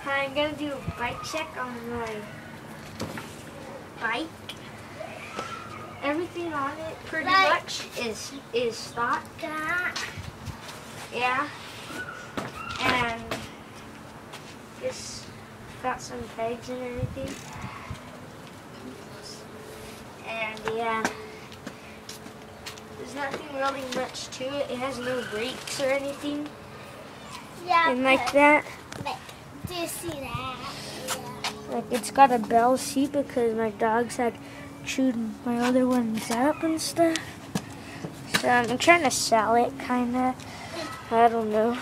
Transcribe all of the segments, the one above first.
I'm gonna do a bike check on my bike. Everything on it pretty much is stock. Yeah. And just got some pegs and everything. And yeah. There's nothing really much to it. It has no brakes or anything. Yeah. And like that. Do you see that? Yeah. Like it's got a bell seat because my dogs had chewed my other ones up and stuff. So I'm trying to sell it, kinda. I don't know.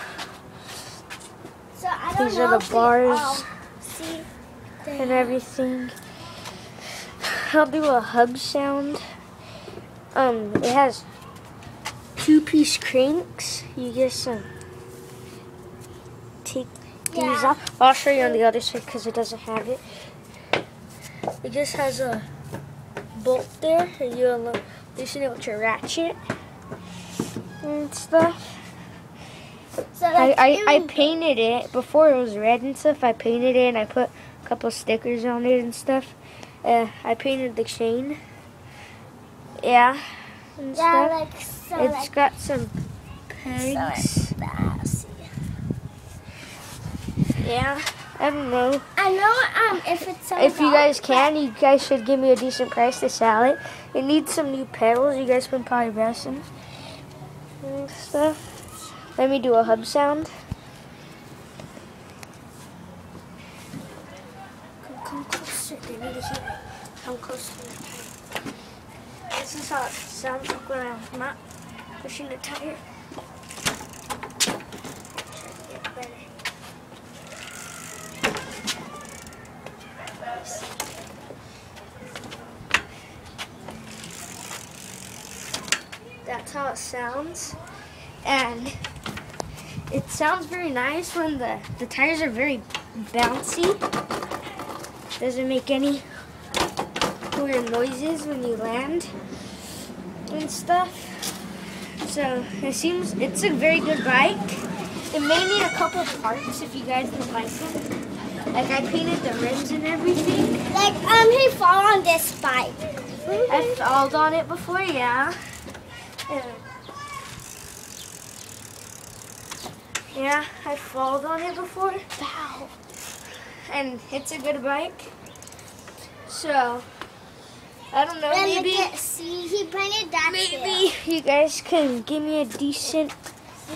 So I don't These know are the bars see and everything. I'll do a hub sound. It has 2-piece cranks. You just take these off. I'll show you on the other side because it doesn't have it. It just has a bolt there, and you loosen it with your ratchet and stuff. So I painted it before it was red and stuff. I painted it and I put a couple stickers on it and stuff. I painted the chain. Yeah. And stuff. like so. It's got some pegs. Yeah. I don't know. I know if it's If you guys can, you guys should give me a decent price to sell it. It needs some new pedals. You guys can probably buy some and stuff. Let me do a hub sound. Come closer. They need to hear it. Come closer. This is how it sounds like when I'm not pushing the tire. Try to get better. That's how it sounds, and it sounds very nice when the tires are very bouncy. Doesn't make any weird noises when you land and stuff. So it's a very good bike. It may need a couple of parts if you guys would like them. Like I painted the rims and everything. Like he fall on this bike. I falled on it before, yeah. Yeah, I falled on it before. Wow. And it's a good bike. So, I don't know, maybe he painted that maybe you guys can give me a decent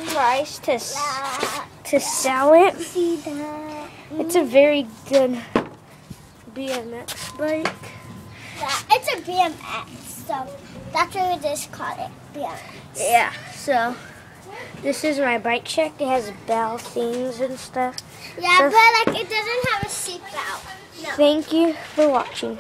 price to sell it. See that? It's a very good BMX bike. Yeah, it's a BMX, so that's what we just call it, BMX. Yeah, so this is my bike check. It has bell things and stuff. Yeah, but like it doesn't have a seatbelt. No. Thank you for watching.